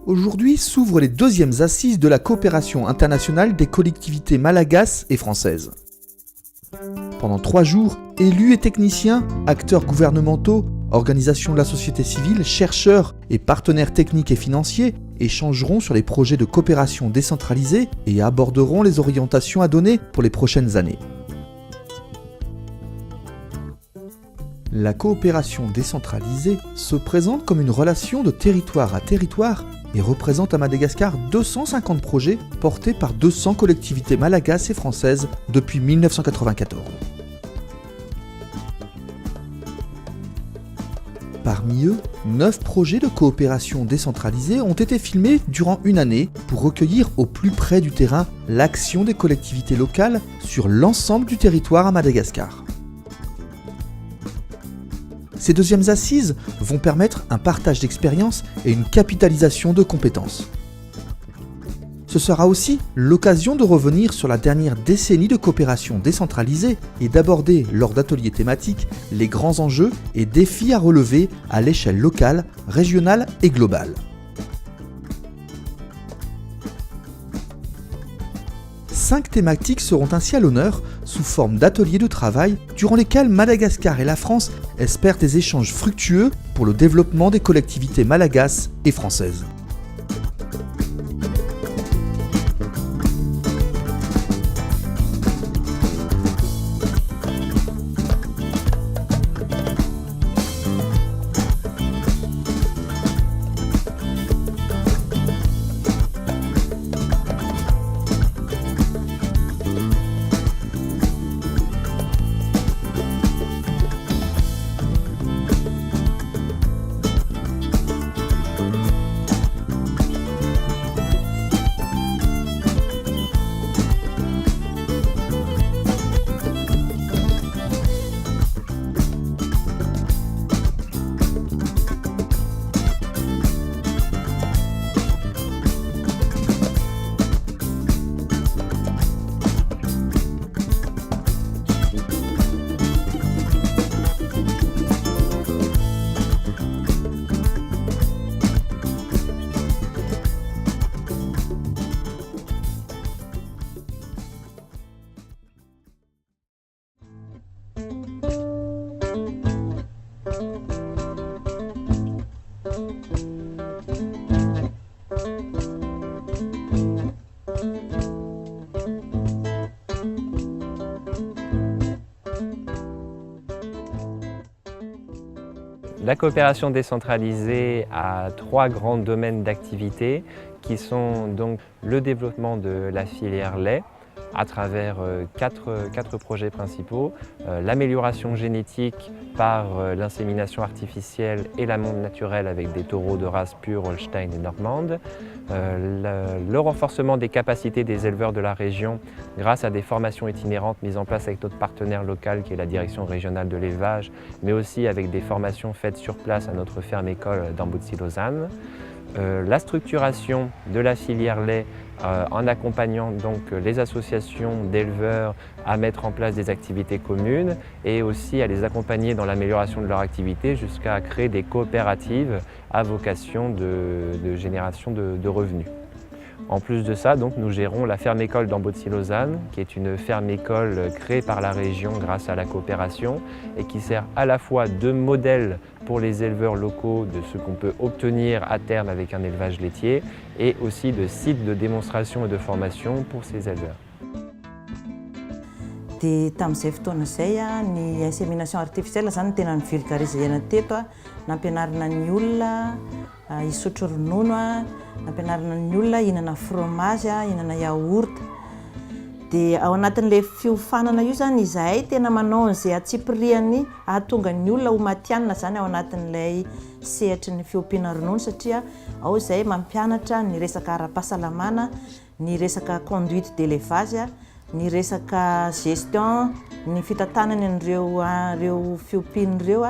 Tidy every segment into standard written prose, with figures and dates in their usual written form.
Aujourd'hui s'ouvrent les deuxièmes assises de la coopération internationale des collectivités malagases et françaises. Pendant 3 jours, élus et techniciens, acteurs gouvernementaux, organisations de la société civile, chercheurs et partenaires techniques et financiers échangeront sur les projets de coopération décentralisée et aborderont les orientations à donner pour les prochaines années. La coopération décentralisée se présente comme une relation de territoire à territoire et représente à Madagascar 250 projets portés par 200 collectivités malagases et françaises depuis 1994. Parmi eux, 9 projets de coopération décentralisée ont été filmés durant une année pour recueillir au plus près du terrain l'action des collectivités locales sur l'ensemble du territoire à Madagascar. Ces deuxièmes assises vont permettre un partage d'expériences et une capitalisation de compétences. Ce sera aussi l'occasion de revenir sur la dernière décennie de coopération décentralisée et d'aborder, lors d'ateliers thématiques, les grands enjeux et défis à relever à l'échelle locale, régionale et globale. 5 thématiques seront ainsi à l'honneur sous forme d'ateliers de travail durant lesquels Madagascar et la France espèrent des échanges fructueux pour le développement des collectivités malagases et françaises. La coopération décentralisée a 3 grands domaines d'activité qui sont donc le développement de la filière lait à travers 4 projets principaux, l'amélioration génétique par l'insémination artificielle et la monte naturelle avec des taureaux de race pure Holstein et normande, le renforcement des capacités des éleveurs de la région grâce à des formations itinérantes mises en place avec notre partenaire local qui est la direction régionale de l'élevage, mais aussi avec des formations faites sur place à notre ferme-école d'Ambutsi-Lausanne. La structuration de la filière lait en accompagnant donc les associations d'éleveurs à mettre en place des activités communes et aussi à les accompagner dans l'amélioration de leur activité jusqu'à créer des coopératives à vocation de génération de revenus. En plus de ça, donc, nous gérons la ferme-école d'Ambutsi-Lausanne, qui est une ferme-école créée par la région grâce à la coopération et qui sert à la fois de modèle pour les éleveurs locaux de ce qu'on peut obtenir à terme avec un élevage laitier et aussi de site de démonstration et de formation pour ces éleveurs. Dia tamin'izay fotoana izay ny insémination artificielle zany tena nivulgarisena teto nampianarina ny olona hisotro ronono nampianarina ny olona hihinana fromage hihinana yaourt dia ao anatin'ilay fiofanana io zany izahay tena manao an'izay atsipiriany ahatonga ny olona ho matianina zany ao anatin'ilay sehatry ny fiompiana ronono satria ao izay mampianatra ny resaka ara-pahasalamana ny resaka conduite d'élevage ny resaka gestion ny fitantanany an'ireo fiompian'ireo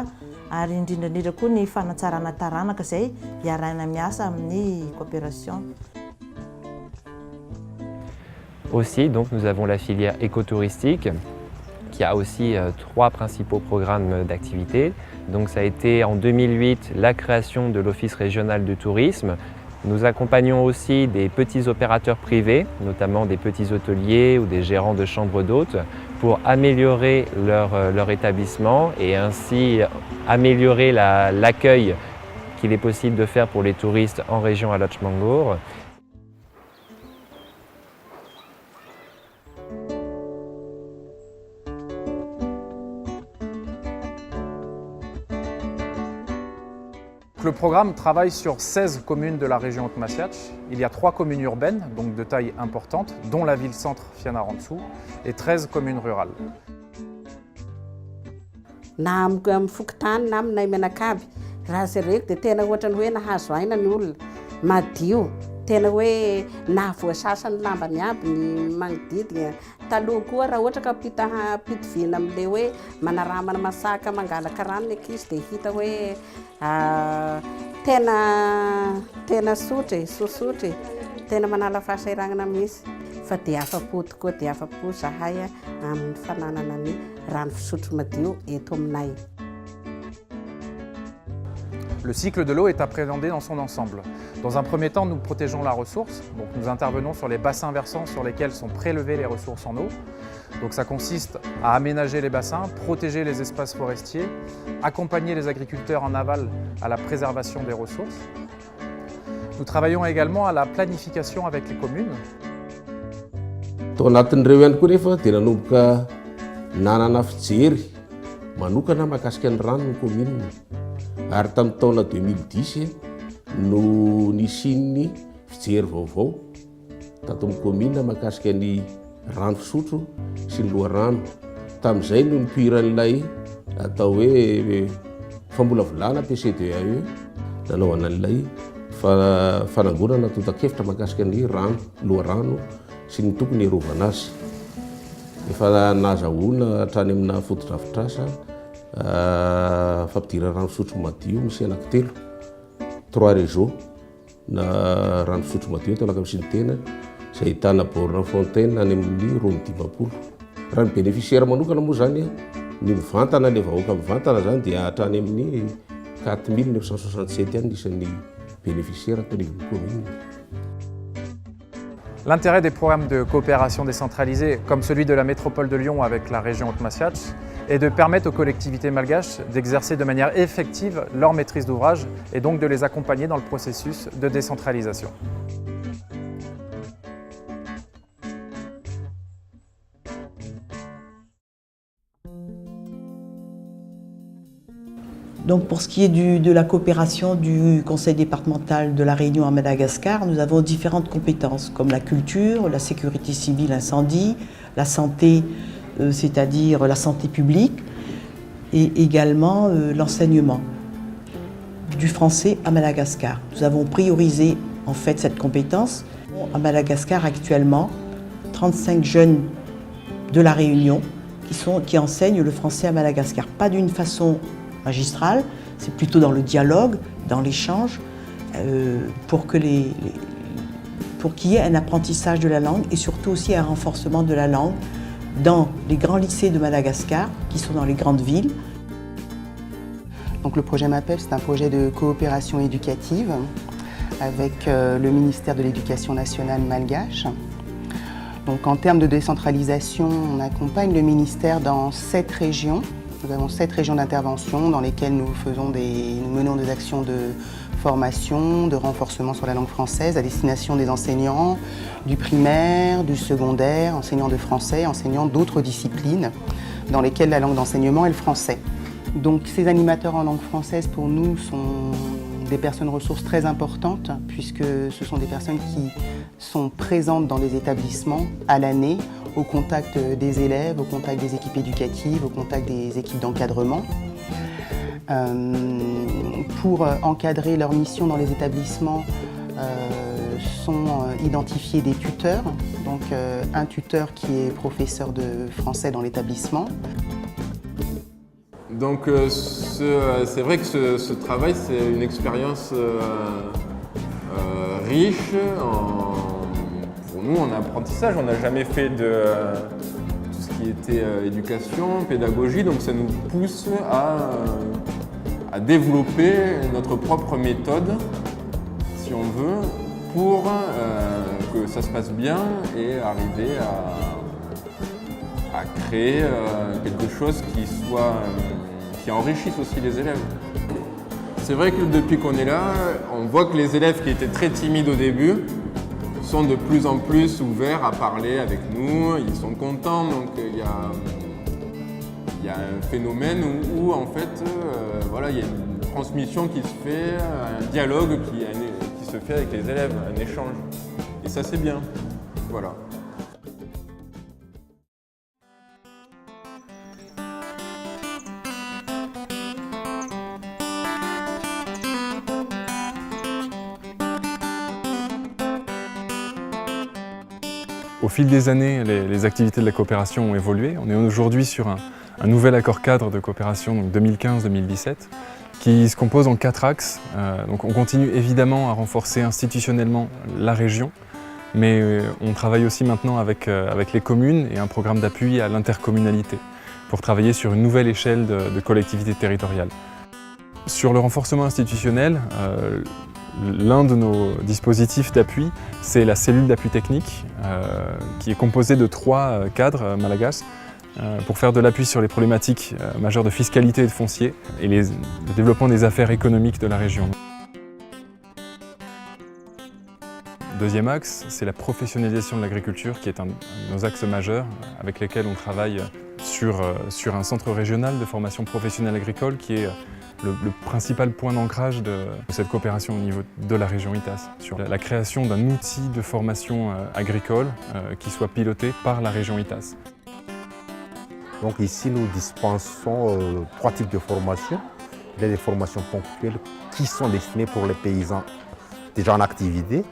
ary indrindrandrindra koa ny fanatsarana taranaka izay iarahana miasa amin'ny coopération. Aussi, donc, nous avons la filière écotouristique il y a aussi 3 principaux programmes d'activité. Donc ça a été en 2008 la création de l'Office régional du tourisme. Nous accompagnons aussi des petits opérateurs privés, notamment des petits hôteliers ou des gérants de chambres d'hôtes, pour améliorer leur établissement et ainsi améliorer l'accueil qu'il est possible de faire pour les touristes en région à Lotchmangour. Le programme travaille sur 16 communes de la région Haute-Massiatch. Il y a 3 communes urbaines, donc de taille importante, dont la ville-centre Fianarantsoa, et 13 communes rurales. Na amin'ny fokotany na aminay menakaby raha zareko dia tena ohatrany hoe nahazo aina ny olona madio tena hoe nahavoasasa ny lambany aby ny manodidina taloha koa raha ohatra ka pitiviana amin'ilay hoe manaramana masaka mangalaka rano ny ankizy dia hita hoe tena sosotra tena manala fahasahiranana mihitsy fa dia afa-po tokoa dia afa-po zahay amin'ny fananana ny rano fisotro madio eto aminay. Le cycle de l'eau est appréhendé dans son ensemble. Dans un premier temps, nous protégeons la ressource. Donc nous intervenons sur les bassins versants sur lesquels sont prélevées les ressources en eau. Donc ça consiste à aménager les bassins, protéger les espaces forestiers, accompagner les agriculteurs en aval à la préservation des ressources. Nous travaillons également à la planification avec les communes. Tao anatin'ireo ihany koa nefa dia nanomboka nanana fijery manokana mahakasika ny rano ny commune. Ary tamin'ny taona 2010 no nisiany fijery vaovao tato amin'ny commune mahakasika ny rano fisotro sy ny loharano. Tamin'izay no nipoiran'ilay atao hoe famolavolana PCDAE nanaovana an'ilay fanangonana tota-kevitra mahakasika ny rano, loharano sy ny tokony hiarovana azy. Efa nahazahoana hatrany amina foto-drafitrasa fampidira rano fisotro madio misy anankitelo 3 réseaux na rano fisotro madio eto Alakamisintena izay ahitana borne fontaine any amin'ny rony 10. Raha ny bénéficiaire manokana moa zany ny mivantana le vahoaka mivantana zany dia hatrany amin'ny 4967 any isan'ny bénéficiaire atao anivon'ny commune. L'intérêt des programmes de coopération décentralisée, comme celui de la métropole de Lyon avec la région Haute-Massiatch, est de permettre aux collectivités malgaches d'exercer de manière effective leur maîtrise d'ouvrage et donc de les accompagner dans le processus de décentralisation. Donc pour ce qui est de la coopération du conseil départemental de la Réunion à Madagascar, nous avons différentes compétences comme la culture, la sécurité civile incendie, la santé, c'est-à-dire la santé publique, et également l'enseignement du français à Madagascar. Nous avons priorisé en fait cette compétence. À Madagascar actuellement, 35 jeunes de la Réunion qui enseignent le français à Madagascar, pas d'une façon magistrale, c'est plutôt dans le dialogue, dans l'échange, pour qu'il y ait un apprentissage de la langue et surtout aussi un renforcement de la langue dans les grands lycées de Madagascar, qui sont dans les grandes villes. Donc le projet MAPEL, c'est un projet de coopération éducative avec le ministère de l'Éducation nationale malgache. Donc en termes de décentralisation, on accompagne le ministère dans 7 régions. Nous avons 7 régions d'intervention dans lesquelles nous menons des actions de formation, de renforcement sur la langue française à destination des enseignants du primaire, du secondaire, enseignants de français, enseignants d'autres disciplines dans lesquelles la langue d'enseignement est le français. Donc ces animateurs en langue française pour nous sont des personnes ressources très importantes puisque ce sont des personnes qui sont présentes dans les établissements à l'année, au contact des élèves, au contact des équipes éducatives, au contact des équipes d'encadrement. Pour encadrer leur mission dans les établissements, sont identifiés des tuteurs, donc un tuteur qui est professeur de français dans l'établissement. Donc c'est vrai que ce travail, c'est une expérience riche pour nous en apprentissage. On n'a jamais fait de tout ce qui était éducation, pédagogie, donc ça nous pousse à développer notre propre méthode, si on veut, pour que ça se passe bien et arriver à créer quelque chose qui enrichisse aussi les élèves. C'est vrai que depuis qu'on est là, on voit que les élèves qui étaient très timides au début sont de plus en plus ouverts à parler avec nous, ils sont contents, donc il y a un phénomène où en fait, voilà, il y a une transmission qui se fait, un dialogue qui se fait avec les élèves, un échange. Et ça c'est bien, voilà. Au fil des années, les activités de la coopération ont évolué. On est aujourd'hui sur un nouvel accord cadre de coopération, donc 2015-2017, qui se compose en 4 axes. Donc on continue évidemment à renforcer institutionnellement la région, mais on travaille aussi maintenant avec les communes et un programme d'appui à l'intercommunalité pour travailler sur une nouvelle échelle de collectivité territoriale. Sur le renforcement institutionnel, l'un de nos dispositifs d'appui, c'est la cellule d'appui technique qui est composée de 3 cadres malagasy pour faire de l'appui sur les problématiques majeures de fiscalité et de foncier et le développement des affaires économiques de la région. Deuxième axe, c'est la professionnalisation de l'agriculture qui est un de nos axes majeurs avec lesquels on travaille sur un centre régional de formation professionnelle agricole qui est le principal point d'ancrage de cette coopération au niveau de la région ITAS, sur la création d'un outil de formation agricole qui soit piloté par la région ITAS. Donc ici, nous dispensons 3 types de formations. Il y a des formations ponctuelles qui sont destinées pour les paysans déjà en activité.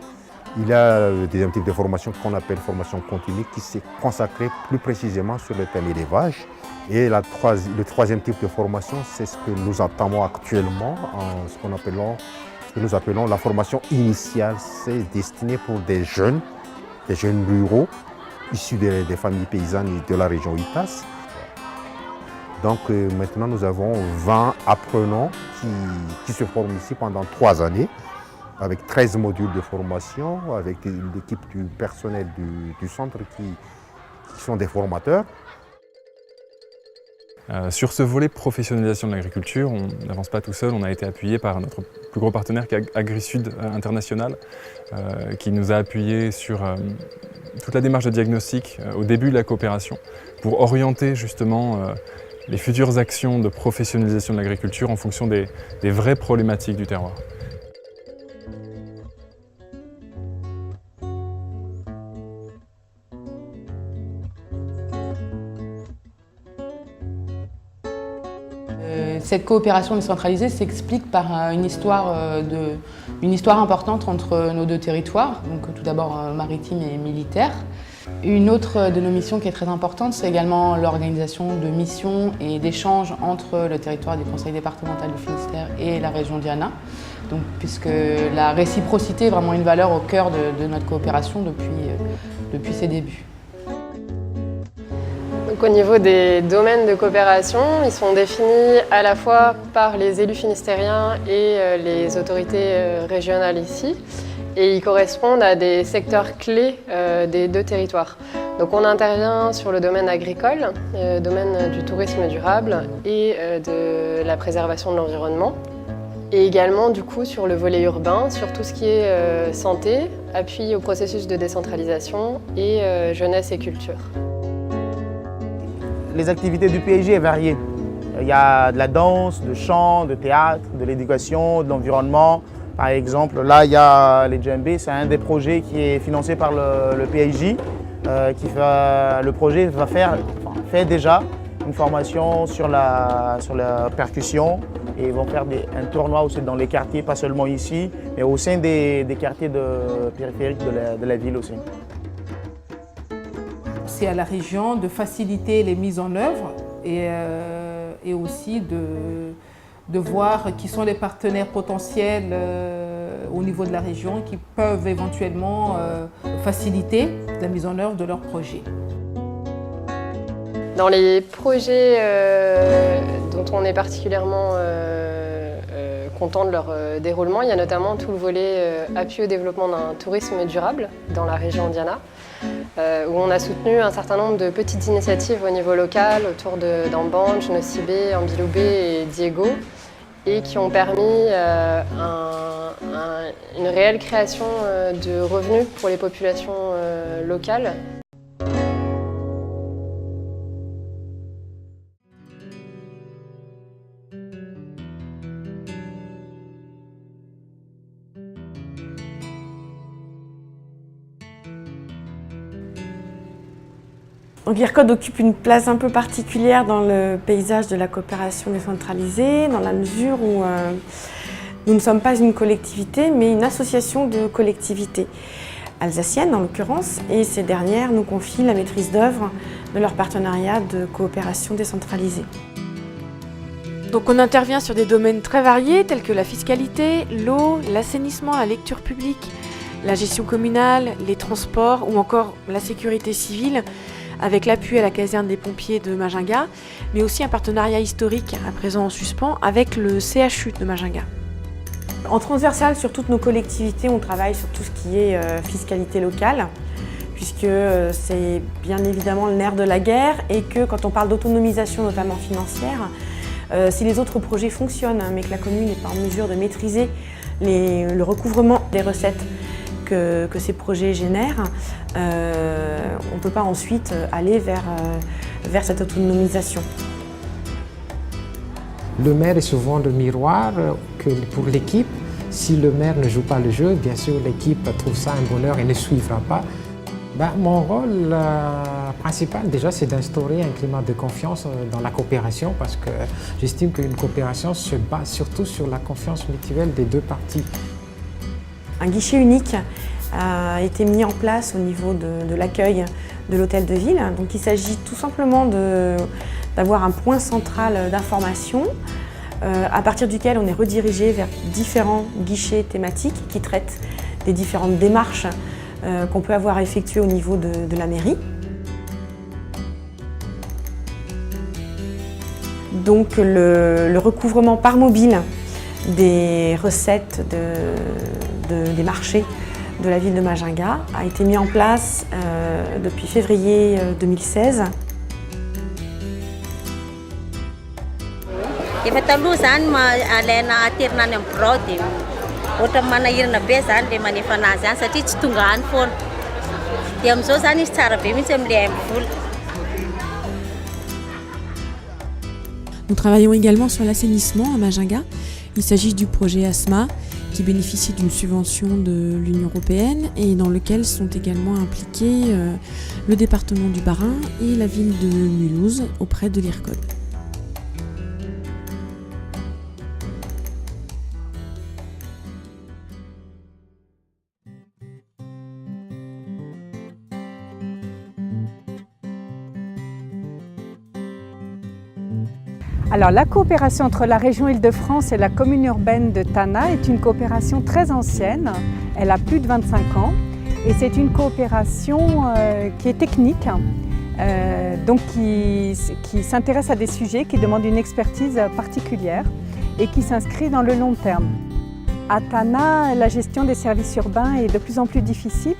Il y a le deuxième type de formation qu'on appelle formation continue qui s'est consacrée plus précisément sur le thème élevage. Et le troisième type de formation, c'est ce que nous entamons actuellement, ce que nous appelons la formation initiale. C'est destiné pour des jeunes ruraux, issus des familles paysannes de la région ITAS. Donc maintenant, nous avons 20 apprenants qui se forment ici pendant 3 années, avec 13 modules de formation, avec l'équipe du personnel du centre qui sont des formateurs. Sur ce volet professionnalisation de l'agriculture, on n'avance pas tout seul, on a été appuyé par notre plus gros partenaire qui est AgriSud International, qui nous a appuyés sur toute la démarche de diagnostic au début de la coopération pour orienter justement les futures actions de professionnalisation de l'agriculture en fonction des vraies problématiques du terroir. Cette coopération décentralisée s'explique par une histoire importante entre nos 2 territoires, donc tout d'abord maritime et militaire. Une autre de nos missions qui est très importante, c'est également l'organisation de missions et d'échanges entre le territoire du conseil départemental du Finistère et la région Diana, donc, puisque la réciprocité est vraiment une valeur au cœur de notre coopération depuis ses débuts. Donc, au niveau des domaines de coopération, ils sont définis à la fois par les élus finistériens et les autorités régionales ici. Et ils correspondent à des secteurs clés des 2 territoires. Donc on intervient sur le domaine agricole, domaine du tourisme durable et de la préservation de l'environnement. Et également du coup sur le volet urbain, sur tout ce qui est santé, appui au processus de décentralisation et jeunesse et culture. Les activités du PAJ sont variées. Il y a de la danse, de chant, de théâtre, de l'éducation, de l'environnement. Par exemple, là, il y a les djembés, c'est un des projets qui est financé par le PAJ. Le projet fait déjà une formation sur la percussion et ils vont faire un tournoi aussi dans les quartiers, pas seulement ici, mais au sein des quartiers périphériques de la ville aussi. C'est à la région de faciliter les mises en œuvre et aussi de voir qui sont les partenaires potentiels au niveau de la région qui peuvent éventuellement faciliter la mise en œuvre de leurs projets. Dans les projets dont on est particulièrement content de leur déroulement, il y a notamment tout le volet appui au développement d'un tourisme durable dans la région Diana, où on a soutenu un certain nombre de petites initiatives au niveau local autour d'Ambanj, Nocibé, Ambiloubé et Diego, et qui ont permis une réelle création de revenus pour les populations locales. Donc l'IRCOD occupe une place un peu particulière dans le paysage de la coopération décentralisée, dans la mesure où nous ne sommes pas une collectivité, mais une association de collectivités alsaciennes en l'occurrence, et ces dernières nous confient la maîtrise d'œuvre de leur partenariat de coopération décentralisée. Donc on intervient sur des domaines très variés tels que la fiscalité, l'eau, l'assainissement, la lecture publique, la gestion communale, les transports ou encore la sécurité civile, avec l'appui à la caserne des pompiers de Majinga, mais aussi un partenariat historique à présent en suspens avec le CHU de Majinga. En transversal sur toutes nos collectivités, on travaille sur tout ce qui est fiscalité locale, puisque c'est bien évidemment le nerf de la guerre et que quand on parle d'autonomisation notamment financière, si les autres projets fonctionnent, mais que la commune n'est pas en mesure de maîtriser le recouvrement des recettes que ces projets génèrent, on ne peut pas ensuite aller vers cette autonomisation. Le maire est souvent le miroir pour l'équipe. Si le maire ne joue pas le jeu, bien sûr l'équipe trouve ça un bonheur et ne suivra pas. Mon rôle principal déjà c'est d'instaurer un climat de confiance dans la coopération parce que j'estime qu'une coopération se base surtout sur la confiance mutuelle des deux parties. Un guichet unique a été mis en place au niveau de l'accueil de l'hôtel de ville. Donc il s'agit tout simplement d'avoir un point central d'information à partir duquel on est redirigé vers différents guichets thématiques qui traitent des différentes démarches qu'on peut avoir effectuées au niveau de la mairie. Donc le recouvrement par mobile des recettes des marchés de la ville de Majinga a été mis en place depuis février 2016. Efa taloha zany alaina aterina any amin'ny birao dia ohatra manahirana be zany ilay manefa anazy any satria tsy tonga any foana. Dia amin'izao zany izy tsara be mihitsy amin'ilay amin'ny vola. Nous travaillons également sur l'assainissement à Majinga. Il s'agit du projet ASMA qui bénéficie d'une subvention de l'Union européenne et dans lequel sont également impliqués le département du Bas-Rhin et la ville de Mulhouse auprès de l'IRCOD. Alors, la coopération entre la région Île-de-France et la commune urbaine de Tana est une coopération très ancienne. Elle a plus de 25 ans et c'est une coopération qui est technique, donc qui s'intéresse à des sujets qui demandent une expertise particulière et qui s'inscrit dans le long terme. À Tana, la gestion des services urbains est de plus en plus difficile.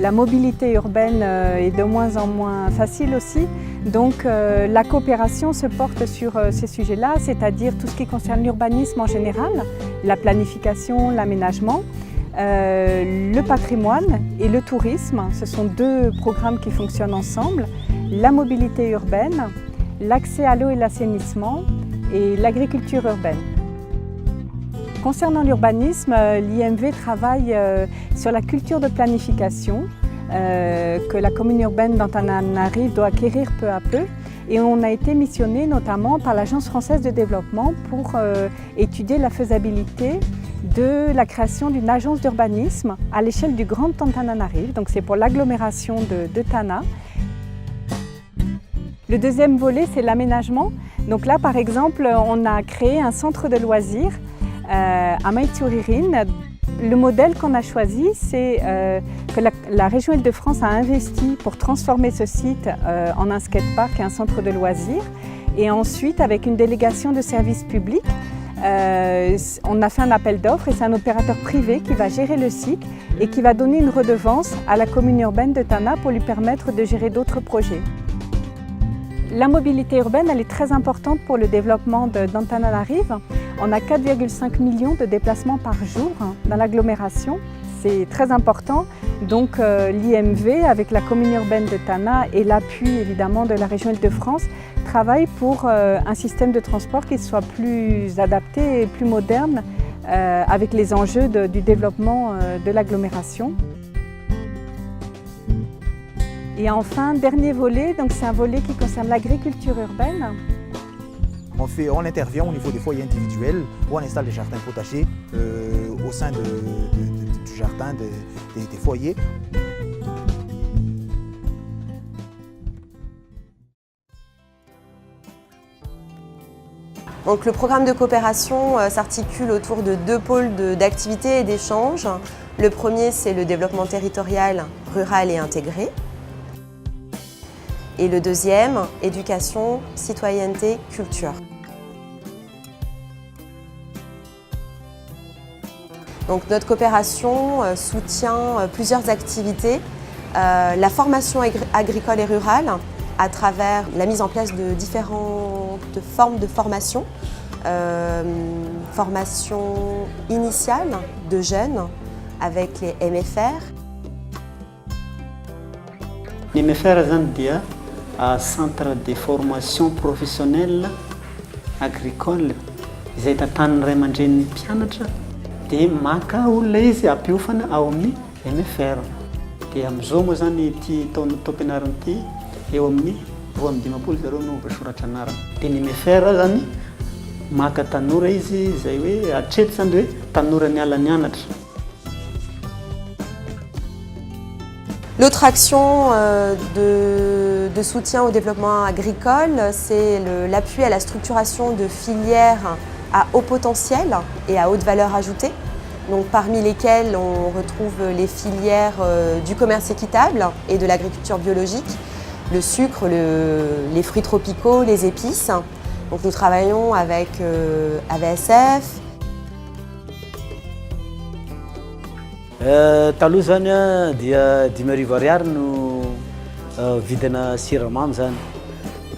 La mobilité urbaine est de moins en moins facile aussi. Donc la coopération se porte sur ces sujets-là, c'est-à-dire tout ce qui concerne l'urbanisme en général, la planification, l'aménagement, le patrimoine et le tourisme. Ce sont deux programmes qui fonctionnent ensemble. La mobilité urbaine, l'accès à l'eau et l'assainissement et l'agriculture urbaine. Concernant l'urbanisme, l'IMV travaille sur la culture de planification que la commune urbaine d'Antananarive doit acquérir peu à peu. Et on a été missionné notamment par l'Agence française de développement pour étudier la faisabilité de la création d'une agence d'urbanisme à l'échelle du Grand Antananarive. Donc c'est pour l'agglomération de Tana. Le deuxième volet, c'est l'aménagement. Donc là, par exemple, on a créé un centre de loisirs à Maïturirin. Le modèle qu'on a choisi, c'est que la région Île-de-France a investi pour transformer ce site en un skatepark et un centre de loisirs. Et ensuite, avec une délégation de services publics, on a fait un appel d'offres et c'est un opérateur privé qui va gérer le site et qui va donner une redevance à la commune urbaine de Tana pour lui permettre de gérer d'autres projets. La mobilité urbaine, elle est très importante pour le développement d'Antananarive. On a 4,5 millions de déplacements par jour dans l'agglomération. C'est très important. Donc l'IMV, avec la commune urbaine de Tana et l'appui évidemment de la région Île-de-France, travaille pour un système de transport qui soit plus adapté et plus moderne avec les enjeux du développement de l'agglomération. Et enfin, dernier volet, c'est un volet qui concerne l'agriculture urbaine. On intervient au niveau des foyers individuels où on installe des jardins potagers au sein du jardin des foyers. Donc, le programme de coopération s'articule autour de 2 pôles d'activité et d'échange. Le premier, c'est le développement territorial, rural et intégré. Et le deuxième, éducation, citoyenneté, culture. Donc, notre coopération soutient plusieurs activités. La formation agricole et rurale à travers la mise en place de différentes formes de formation. Formation initiale de jeunes avec les MFR. Les MFR sont un centre de formation professionnelle agricole. Ils ont un mandreny mpianatra dia maka olona izy ampiofana ao amin'ny MFR. Dia amin'izao moa zany ity taona taom-pianarana ity eo amin'ny 25 zareo no voasoratra anarana. Dia ny MFR zany maka tanora izy izay hoe hatreto zany hoe tanora niala nianatra. L'autre action de soutien au développement agricole, c'est l'appui à la structuration de filières à haut potentiel et à haute valeur ajoutée, donc parmi lesquelles on retrouve les filières du commerce équitable et de l'agriculture biologique, le sucre, les fruits tropicaux, les épices. Donc nous travaillons avec AVSF. Taloha zany dia 5,000 ariary no vidina siramamy zany.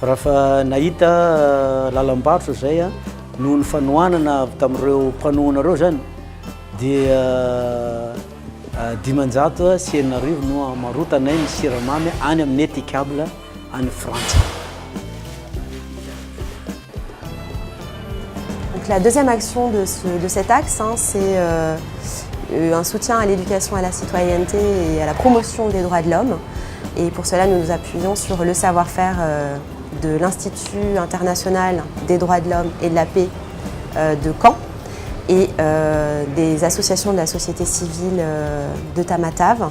Raha nahita lalam-barotra zay noho ny fanohanana tamin'ireo mpanohanareo zany dia 500 sy 7,000 no amarotana ny siramamy any amin'ny Etikable any Frantsa. Donc la deuxième action de cet axe, c'est un soutien à l'éducation à la citoyenneté et à la promotion des droits de l'homme. Et pour cela, nous nous appuyons sur le savoir-faire de l'Institut international des droits de l'homme et de la paix de Caen et des associations de la société civile de Tamatave.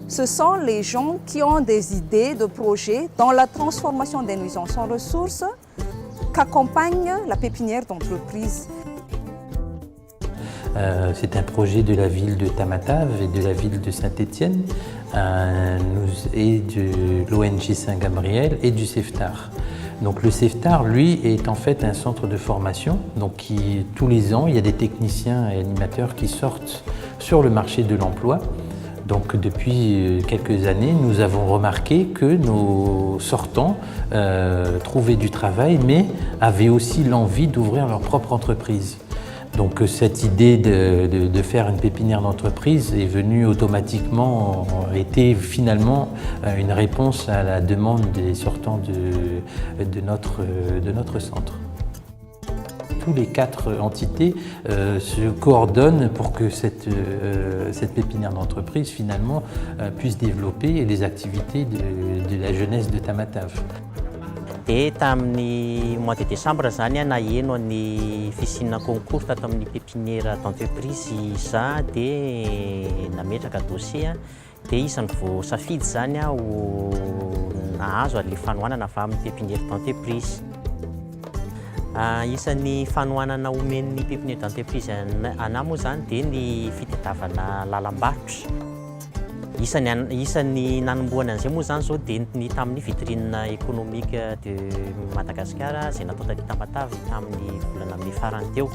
Ce sont les gens qui ont des idées de projets dans la transformation des nuisances en ressources qu'accompagne la pépinière d'entreprise. C'est un projet de la ville de Tamatave et de la ville de Saint-Étienne et de l'ONG Saint-Gabriel et du CEFTAR. Donc le CEFTAR, lui, est en fait un centre de formation. Donc tous les ans, il y a des techniciens et animateurs qui sortent sur le marché de l'emploi. Donc depuis quelques années, nous avons remarqué que nos sortants trouvaient du travail, mais avaient aussi l'envie d'ouvrir leur propre entreprise. Donc cette idée de faire une pépinière d'entreprise est venue automatiquement, était finalement une réponse à la demande des sortants de notre centre. Tous les 4 entités se coordonnent pour que cette pépinière d'entreprise finalement puisse développer les activités de la jeunesse de Tamatave. Dia tamin'ny mois de décembre zany naheno ny fisinana concours tato amin'ny pépinière d'entreprise za dia nametraka dossier dia isan'ny voasafidy zany ho nahazo le fanohanana avy amin'ny pépinière d'entreprise. Isan'ny fanohanana omen'ny pépinière d'entreprise ana moa zany dia ny fitadiavana lalam-barotra. Isan'ny nanombohana an'izay moa zany zao dia ny tamin'ny vitrine économique de Madagascar izay natao taty Tamatave tamin'ny volana May farany teo.